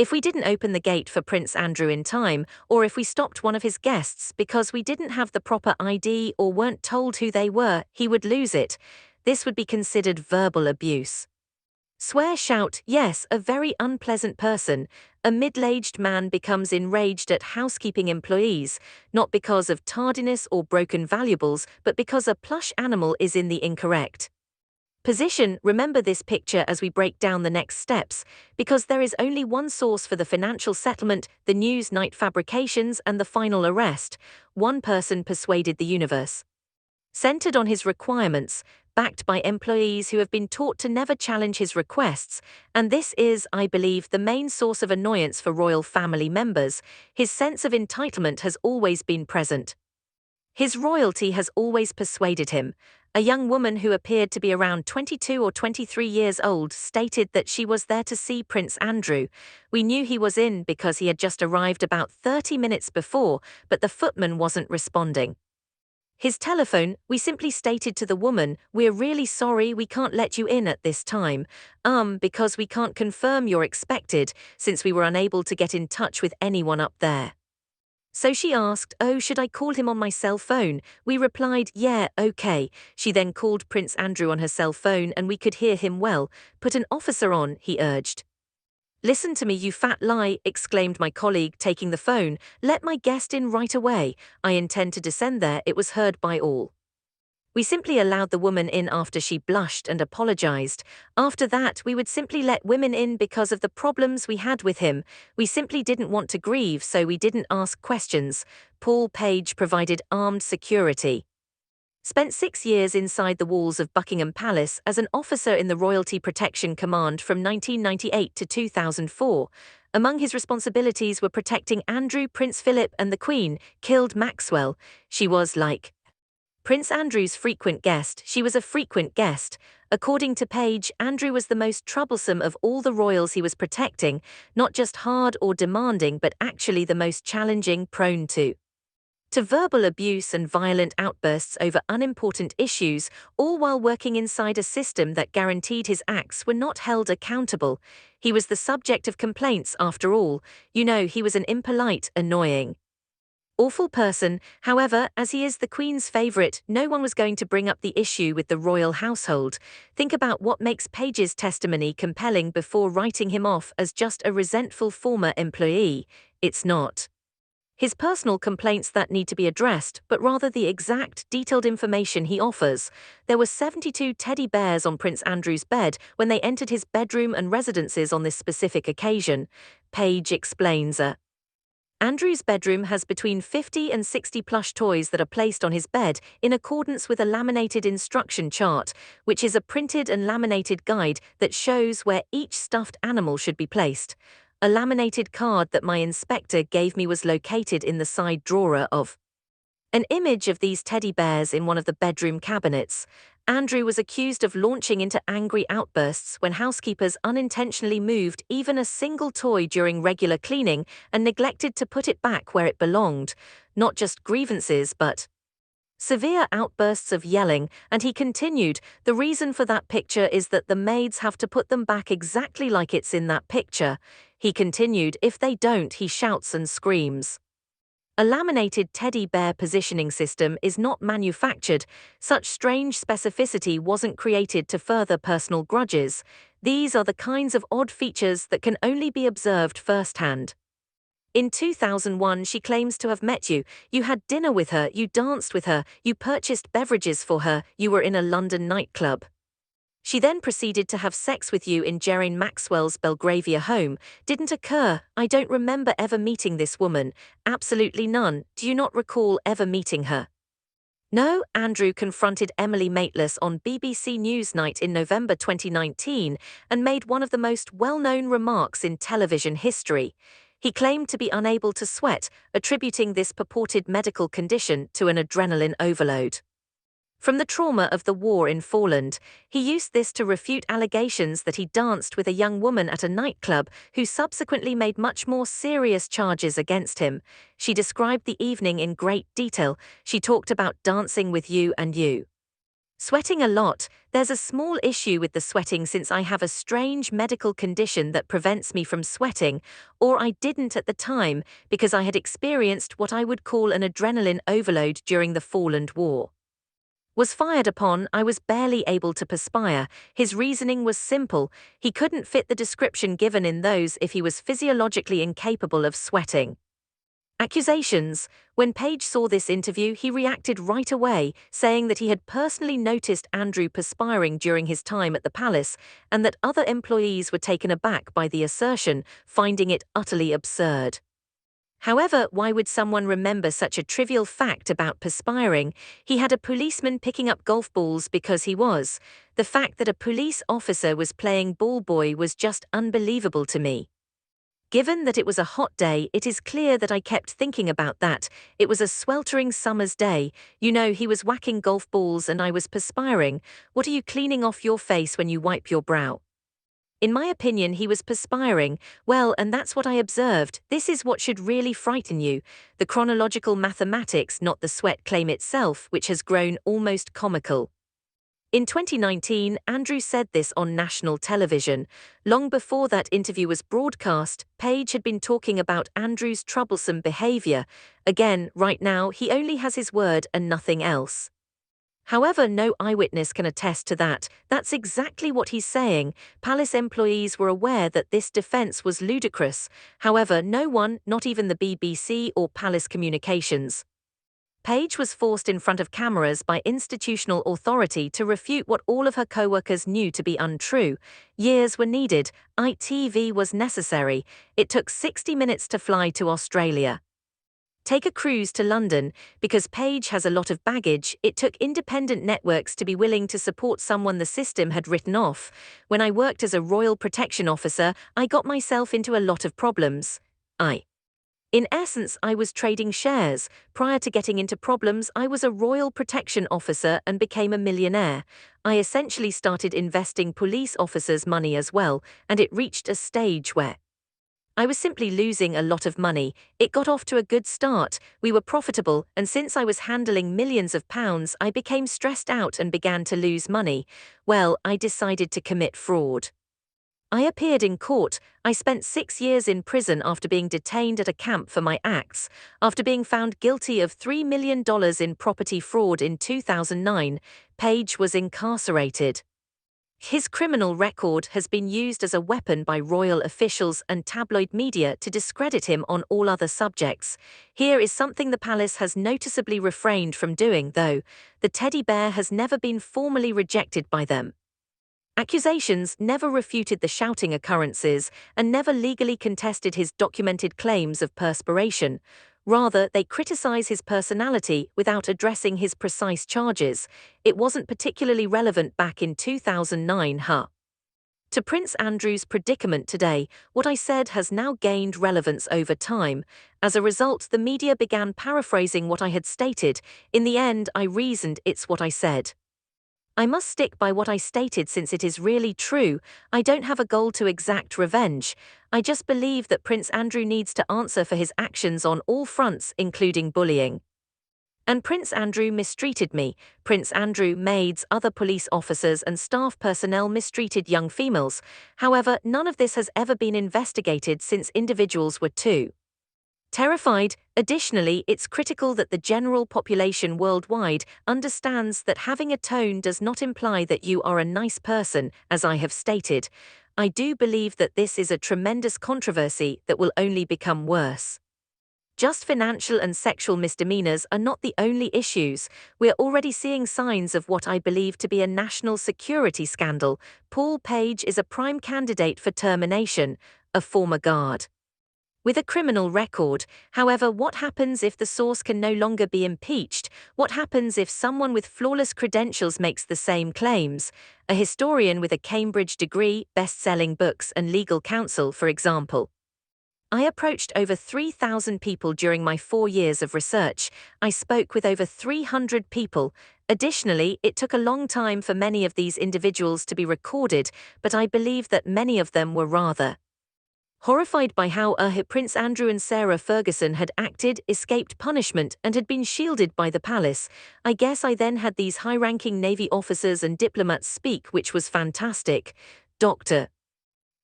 If we didn't open the gate for Prince Andrew in time, or if we stopped one of his guests because we didn't have the proper ID or weren't told who they were, he would lose it. This would be considered verbal abuse. Swear, shout, yes, a very unpleasant person. A middle-aged man becomes enraged at housekeeping employees, not because of tardiness or broken valuables, but because a plush animal is in the incorrect position. Remember this picture as we break down the next steps, because there is only one source for the financial settlement, the Newsnight fabrications and the final arrest. One person persuaded the universe. Centered on his requirements, backed by employees who have been taught to never challenge his requests, and this is, I believe, the main source of annoyance for royal family members. His sense of entitlement has always been present. His royalty has always persuaded him. A young woman who appeared to be around 22 or 23 years old stated that she was there to see Prince Andrew. We knew he was in because he had just arrived about 30 minutes before, but the footman wasn't responding. His telephone, we simply stated to the woman, "We're really sorry, we can't let you in at this time. Because we can't confirm you're expected, since we were unable to get in touch with anyone up there." So she asked, "Oh, should I call him on my cell phone?" We replied, "Yeah, okay." She then called Prince Andrew on her cell phone and we could hear him well. "Put an officer on," he urged. "Listen to me, you fat lie," exclaimed my colleague, taking the phone. "Let my guest in right away. I intend to descend there." It was heard by all. We simply allowed the woman in after she blushed and apologized. After that, we would simply let women in because of the problems we had with him. We simply didn't want to grieve, so we didn't ask questions. Paul Page provided armed security. Spent 6 years inside the walls of Buckingham Palace as an officer in the Royalty Protection Command from 1998 to 2004. Among his responsibilities were protecting Andrew, Prince Philip and the Queen. Killed Maxwell. She was like Prince Andrew's frequent guest. She was a frequent guest. According to Page, Andrew was the most troublesome of all the royals he was protecting, not just hard or demanding but actually the most challenging, prone to verbal abuse and violent outbursts over unimportant issues, all while working inside a system that guaranteed his acts were not held accountable. He was the subject of complaints after all. You know, he was an impolite, annoying, awful person. However, as he is the Queen's favorite, no one was going to bring up the issue with the royal household. Think about what makes Page's testimony compelling before writing him off as just a resentful former employee. It's not his personal complaints that need to be addressed, but rather the exact, detailed information he offers. There were 72 teddy bears on Prince Andrew's bed when they entered his bedroom and residences on this specific occasion. Page explains, Andrew's bedroom has between 50 and 60 plush toys that are placed on his bed in accordance with a laminated instruction chart, which is a printed and laminated guide that shows where each stuffed animal should be placed. A laminated card that my inspector gave me was located in the side drawer of an image of these teddy bears in one of the bedroom cabinets. Andrew was accused of launching into angry outbursts when housekeepers unintentionally moved even a single toy during regular cleaning and neglected to put it back where it belonged. Not just grievances, but severe outbursts of yelling, and he continued, "The reason for that picture is that the maids have to put them back exactly like it's in that picture." He continued, "If they don't, he shouts and screams." A laminated teddy bear positioning system is not manufactured. Such strange specificity wasn't created to further personal grudges. These are the kinds of odd features that can only be observed firsthand. In 2001, she claims to have met you. You had dinner with her, you danced with her, you purchased beverages for her, you were in a London nightclub. She then proceeded to have sex with you in Ghislaine Maxwell's Belgravia home. Didn't occur. I don't remember ever meeting this woman. Absolutely none. Do you not recall ever meeting her? No. Andrew confronted Emily Maitlis on BBC Newsnight in November 2019 and made one of the most well-known remarks in television history. He claimed to be unable to sweat, attributing this purported medical condition to an adrenaline overload from the trauma of the war in Poland. He used this to refute allegations that he danced with a young woman at a nightclub who subsequently made much more serious charges against him. She described the evening in great detail. She talked about dancing with you and you Sweating a lot. There's a small issue with the sweating since I have a strange medical condition that prevents me from sweating, or I didn't at the time because I had experienced what I would call an adrenaline overload during the Falkland War. Was fired upon, I was barely able to perspire. His reasoning was simple: he couldn't fit the description given in those if he was physiologically incapable of sweating. Accusations. When Page saw this interview, he reacted right away, saying that he had personally noticed Andrew perspiring during his time at the palace, and that other employees were taken aback by the assertion, finding it utterly absurd. However, why would someone remember such a trivial fact about perspiring? He had a policeman picking up golf balls because he was. The fact that a police officer was playing ball boy was just unbelievable to me. Given that it was a hot day, it is clear that I kept thinking about that. It was a sweltering summer's day. You know, he was whacking golf balls and I was perspiring. What are you cleaning off your face when you wipe your brow? In my opinion, he was perspiring. Well, and that's what I observed. This is what should really frighten you. The chronological mathematics, not the sweat claim itself, which has grown almost comical. In 2019, Andrew said this on national television. Long before that interview was broadcast, Page had been talking about Andrew's troublesome behavior. Again, right now, he only has his word and nothing else. However, no eyewitness can attest to that. That's exactly what he's saying. Palace employees were aware that this defense was ludicrous. However, no one, not even the BBC or Palace Communications. Page was forced in front of cameras by institutional authority to refute what all of her co-workers knew to be untrue. Years were needed. ITV was necessary. It took 60 minutes to fly to Australia. Take a cruise to London. Because Page has a lot of baggage, it took independent networks to be willing to support someone the system had written off. When I worked as a Royal Protection Officer, I got myself into a lot of problems. In essence, I was trading shares. Prior to getting into problems, I was a Royal Protection Officer and became a millionaire. I essentially started investing police officers' money as well, and it reached a stage where I was simply losing a lot of money. It got off to a good start, we were profitable, and since I was handling millions of pounds, I became stressed out and began to lose money. Well, I decided to commit fraud. I appeared in court. I spent 6 years in prison after being detained at a camp for my acts. After being found guilty of $3 million in property fraud in 2009, Page was incarcerated. His criminal record has been used as a weapon by royal officials and tabloid media to discredit him on all other subjects. Here is something the palace has noticeably refrained from doing, though. The teddy bear has never been formally rejected by them. Accusations never refuted the shouting occurrences and never legally contested his documented claims of perspiration. Rather, they criticize his personality without addressing his precise charges. It wasn't particularly relevant back in 2009, To Prince Andrew's predicament today, what I said has now gained relevance over time. As a result, the media began paraphrasing what I had stated. In the end, I reasoned it's what I said. I must stick by what I stated since it is really true. I don't have a goal to exact revenge. I just believe that Prince Andrew needs to answer for his actions on all fronts, including bullying. And Prince Andrew mistreated me. Prince Andrew, maids, other police officers and staff personnel mistreated young females. However, none of this has ever been investigated since individuals were too terrified. Additionally, it's critical that the general population worldwide understands that having a tone does not imply that you are a nice person, as I have stated. I do believe that this is a tremendous controversy that will only become worse. Just financial and sexual misdemeanors are not the only issues. We're already seeing signs of what I believe to be a national security scandal. Paul Page is a prime candidate for termination, a former guard with a criminal record. However, what happens if the source can no longer be impeached? What happens if someone with flawless credentials makes the same claims? A historian with a Cambridge degree, best-selling books and legal counsel, for example. I approached over 3,000 people during my 4 years of research. I spoke with over 300 people. Additionally, it took a long time for many of these individuals to be recorded, but I believe that many of them were rather Horrified by how Prince Andrew and Sarah Ferguson had acted, escaped punishment, and had been shielded by the palace, I guess I then had these high-ranking Navy officers and diplomats speak, which was fantastic. Dr.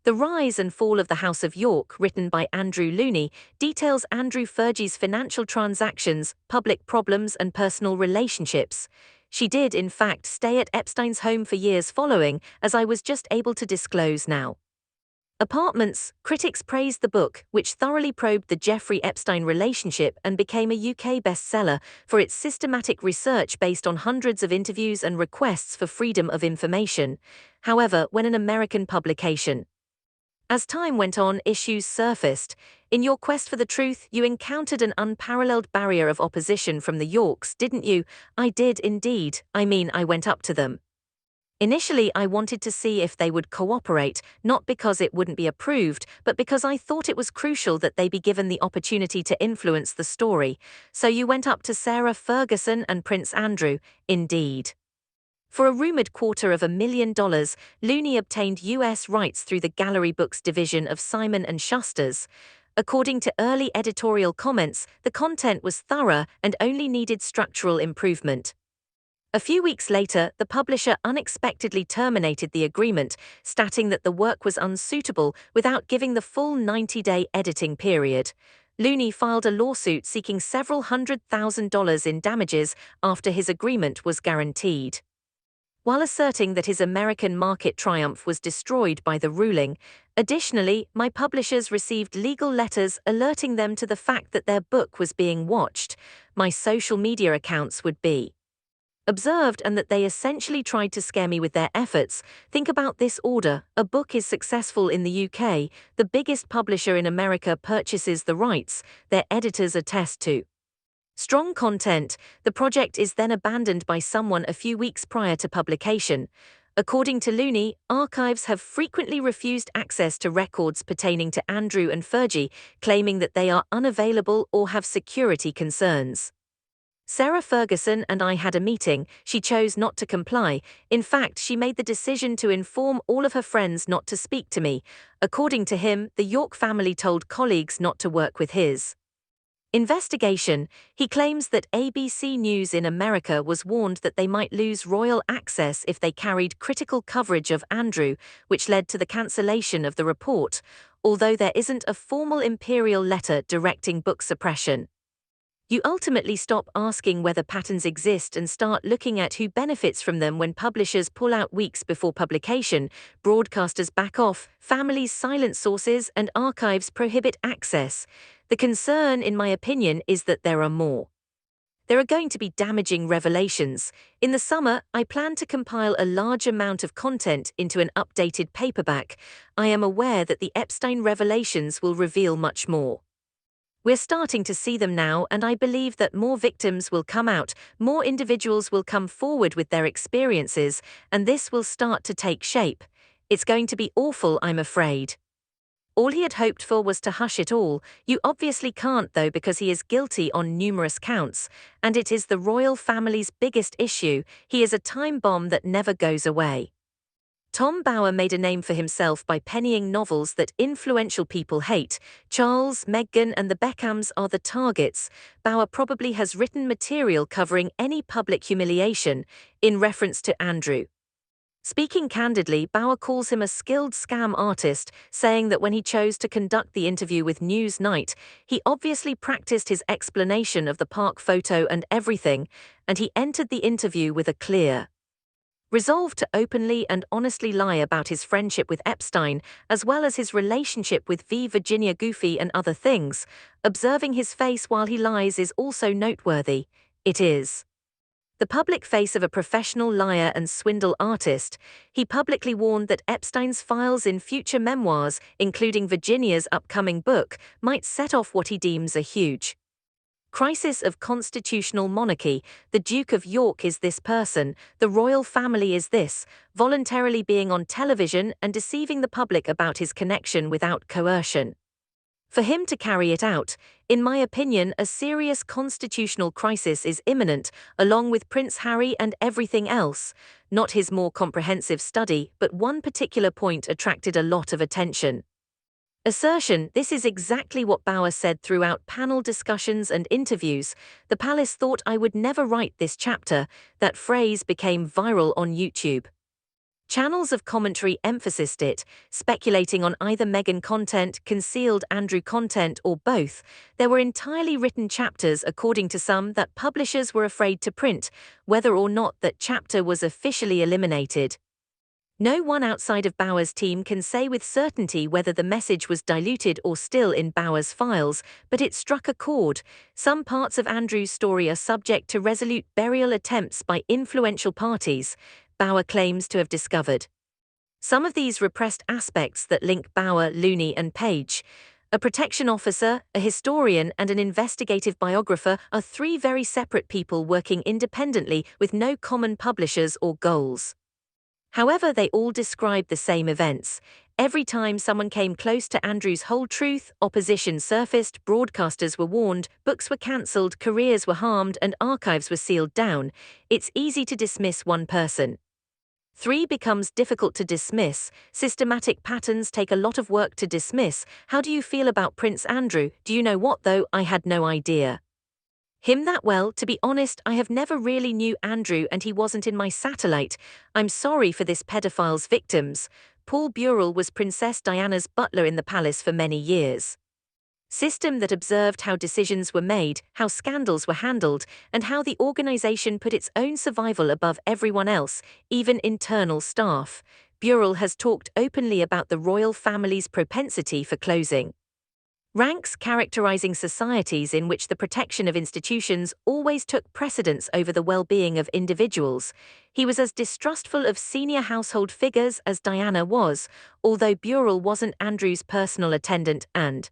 The Rise and Fall of the House of York, written by Andrew Looney, details Andrew Fergie's financial transactions, public problems, and personal relationships. She did, in fact, stay at Epstein's home for years following, as I was just able to disclose now. Apartments, critics praised the book, which thoroughly probed the Jeffrey Epstein relationship and became a UK bestseller for its systematic research based on hundreds of interviews and requests for freedom of information. However, when an American publication. As time went on, issues surfaced. In your quest for the truth, you encountered an unparalleled barrier of opposition from the Yorks, didn't you? I did indeed. I went up to them. Initially, I wanted to see if they would cooperate, not because it wouldn't be approved, but because I thought it was crucial that they be given the opportunity to influence the story. So you went up to Sarah Ferguson and Prince Andrew, indeed. For a rumored $250,000, Looney obtained U.S. rights through the Gallery Books division of Simon & Schuster's. According to early editorial comments, the content was thorough and only needed structural improvement. A few weeks later, the publisher unexpectedly terminated the agreement, stating that the work was unsuitable without giving the full 90-day editing period. Looney filed a lawsuit seeking several $100,000 in damages after his agreement was guaranteed. While asserting that his American market triumph was destroyed by the ruling, additionally, my publishers received legal letters alerting them to the fact that their book was being watched. My social media accounts would be observed, and that they essentially tried to scare me with their efforts. Think about this order: a book is successful in the UK, the biggest publisher in America purchases the rights, their editors attest to strong content. The project is then abandoned by someone a few weeks prior to publication. According to Looney, archives have frequently refused access to records pertaining to Andrew and Fergie, claiming that they are unavailable or have security concerns. Sarah Ferguson and I had a meeting. She chose not to comply. In fact, she made the decision to inform all of her friends not to speak to me. According to him, the York family told colleagues not to work with his investigation. He claims that ABC News in America was warned that they might lose royal access if they carried critical coverage of Andrew, which led to the cancellation of the report, although there isn't a formal imperial letter directing book suppression. You ultimately stop asking whether patterns exist and start looking at who benefits from them when publishers pull out weeks before publication, broadcasters back off, families silence sources, and archives prohibit access. The concern, in my opinion, is that there are more. There are going to be damaging revelations. In the summer, I plan to compile a large amount of content into an updated paperback. I am aware that the Epstein revelations will reveal much more. We're starting to see them now, and I believe that more victims will come out, more individuals will come forward with their experiences, and this will start to take shape. It's going to be awful, I'm afraid. All he had hoped for was to hush it all. You obviously can't, though, because he is guilty on numerous counts, and it is the royal family's biggest issue. He is a time bomb that never goes away. Tom Bower made a name for himself by pennying novels that influential people hate. Charles, Meghan, and the Beckhams are the targets. Bower probably has written material covering any public humiliation, in reference to Andrew. Speaking candidly, Bower calls him a skilled scam artist, saying that when he chose to conduct the interview with Newsnight, he obviously practiced his explanation of the park photo and everything, and he entered the interview with a clear resolve to openly and honestly lie about his friendship with Epstein, as well as his relationship with Virginia Goofy and other things. Observing his face while he lies is also noteworthy. It is the public face of a professional liar and swindle artist. He publicly warned that Epstein's files in future memoirs, including Virginia's upcoming book, might set off what he deems a huge crisis of constitutional monarchy. The Duke of York is this person, the royal family is this, voluntarily being on television and deceiving the public about his connection without coercion. For him to carry it out, in my opinion, a serious constitutional crisis is imminent, along with Prince Harry and everything else. Not his more comprehensive study, but one particular point attracted a lot of attention. Assertion. This is exactly what Bauer said throughout panel discussions and interviews. The palace thought I would never write this chapter. That phrase became viral on YouTube. Channels of commentary emphasized it, speculating on either Meghan content, concealed Andrew content, or both. There were entirely written chapters, according to some, that publishers were afraid to print, whether or not that chapter was officially eliminated. No one outside of Bauer's team can say with certainty whether the message was diluted or still in Bauer's files, but it struck a chord. Some parts of Andrew's story are subject to resolute burial attempts by influential parties, Bauer claims to have discovered. Some of these repressed aspects that link Bauer, Looney, and Page, a protection officer, a historian, and an investigative biographer, are three very separate people working independently with no common publishers or goals. However, they all describe the same events. Every time someone came close to Andrew's whole truth, opposition surfaced, broadcasters were warned, books were cancelled, careers were harmed, and archives were sealed down. It's easy to dismiss one person. 3 becomes difficult to dismiss. Systematic patterns take a lot of work to dismiss. How do you feel about Prince Andrew? Do you know what though? I had no idea him that well. To be honest, I have never really knew Andrew and he wasn't in my satellite. I'm sorry for this pedophile's victims. Paul Burrell was Princess Diana's butler in the palace for many years. System that observed how decisions were made, how scandals were handled, and how the organization put its own survival above everyone else, even internal staff. Burrell has talked openly about the royal family's propensity for closing ranks, characterizing societies in which the protection of institutions always took precedence over the well-being of individuals. He was as distrustful of senior household figures as Diana was, although Burrell wasn't Andrew's personal attendant and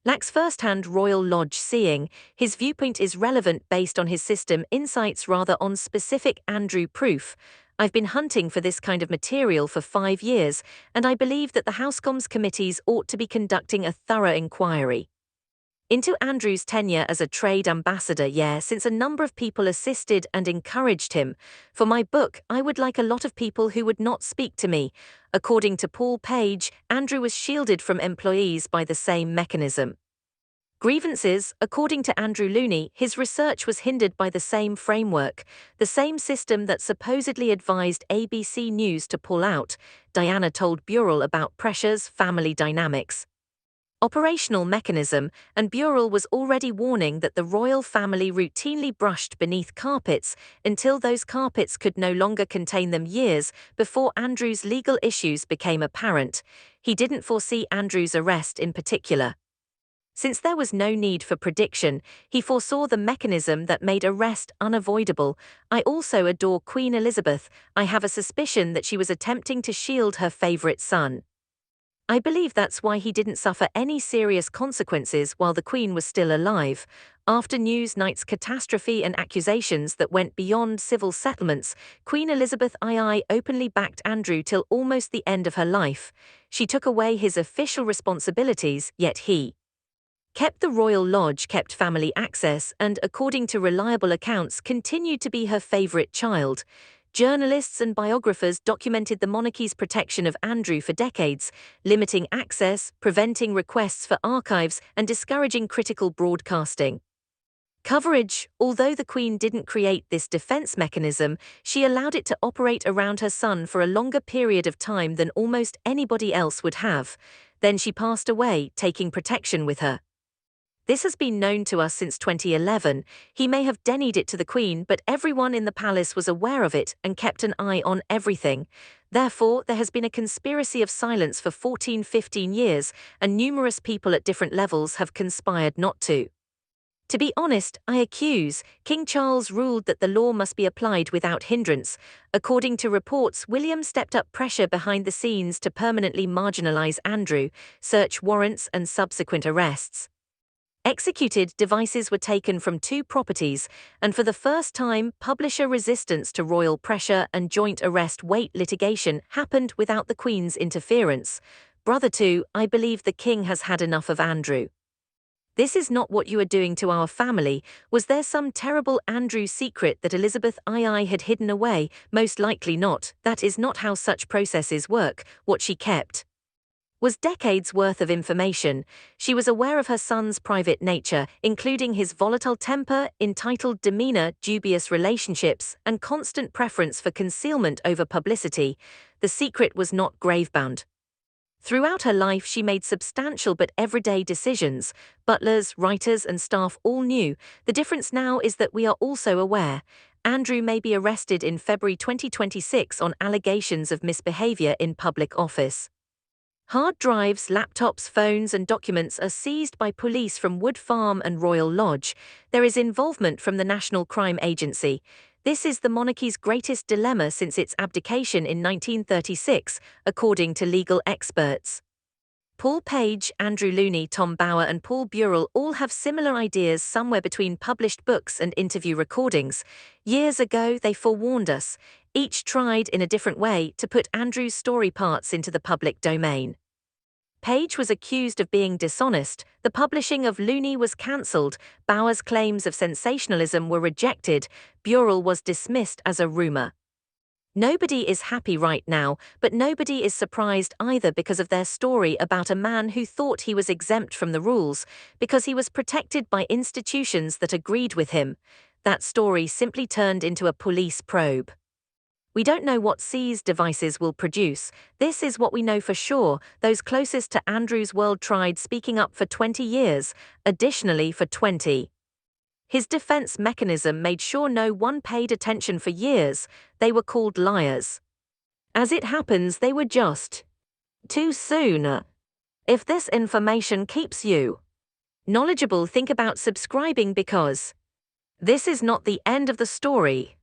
lacks first-hand royal lodge seeing. His viewpoint is relevant based on his system insights rather on specific Andrew proof. I've been hunting for this kind of material for 5 years, and I believe that the Housecoms committees ought to be conducting a thorough inquiry into Andrew's tenure as a trade ambassador, since a number of people assisted and encouraged him. For my book, I would like a lot of people who would not speak to me. According to Paul Page, Andrew was shielded from employees by the same mechanism. Grievances. According to Andrew Looney, his research was hindered by the same framework, the same system that supposedly advised ABC News to pull out. Diana told Burrell about pressures, family dynamics, operational mechanism, and Burrell was already warning that the royal family routinely brushed beneath carpets until those carpets could no longer contain them years before Andrew's legal issues became apparent. He didn't foresee Andrew's arrest in particular. Since there was no need for prediction, he foresaw the mechanism that made arrest unavoidable. I also adore Queen Elizabeth. I have a suspicion that she was attempting to shield her favorite son. I believe that's why he didn't suffer any serious consequences while the Queen was still alive. After Newsnight's catastrophe and accusations that went beyond civil settlements, Queen Elizabeth II openly backed Andrew till almost the end of her life. She took away his official responsibilities, yet he kept the Royal Lodge, kept family access, and, according to reliable accounts, continued to be her favorite child. Journalists and biographers documented the monarchy's protection of Andrew for decades, limiting access, preventing requests for archives, and discouraging critical broadcasting coverage. Although the Queen didn't create this defense mechanism, she allowed it to operate around her son for a longer period of time than almost anybody else would have. Then she passed away, taking protection with her. This has been known to us since 2011. He may have denied it to the Queen, but everyone in the palace was aware of it and kept an eye on everything. Therefore, there has been a conspiracy of silence for 14-15 years, and numerous people at different levels have conspired not to. To be honest, I accuse. King Charles ruled that the law must be applied without hindrance. According to reports, William stepped up pressure behind the scenes to permanently marginalize Andrew, search warrants and subsequent arrests executed. Devices were taken from 2 properties, and for the first time, publisher resistance to royal pressure and joint arrest wait litigation happened without the Queen's interference. Brother 2, I believe the King has had enough of Andrew. This is not what you are doing to our family. Was there some terrible Andrew secret that Elizabeth II had hidden away? Most likely not. That is not how such processes work. What she kept was decades worth of information. She was aware of her son's private nature, including his volatile temper, entitled demeanor, dubious relationships, and constant preference for concealment over publicity. The secret was not gravebound. Throughout her life, she made substantial but everyday decisions. Butlers, writers, and staff all knew. The difference now is that we are also aware. Andrew may be arrested in February 2026 on allegations of misbehavior in public office. Hard drives, laptops, phones, and documents are seized by police from Wood Farm and Royal Lodge. There is involvement from the National Crime Agency. This is the monarchy's greatest dilemma since its abdication in 1936, according to legal experts. Paul Page, Andrew Looney, Tom Bower, and Paul Burrell all have similar ideas somewhere between published books and interview recordings. Years ago, they forewarned us. Each tried, in a different way, to put Andrew's story parts into the public domain. Page was accused of being dishonest. The publishing of Looney was cancelled. Bower's claims of sensationalism were rejected. Burrell was dismissed as a rumor. Nobody is happy right now, but nobody is surprised either because of their story about a man who thought he was exempt from the rules, because he was protected by institutions that agreed with him. That story simply turned into a police probe. We don't know what seized devices will produce. This is what we know for sure. Those closest to Andrew's world tried speaking up for 20 years, additionally for 20. His defense mechanism made sure no one paid attention for years. They were called liars. As it happens, they were just too soon. If this information keeps you knowledgeable, think about subscribing, because this is not the end of the story.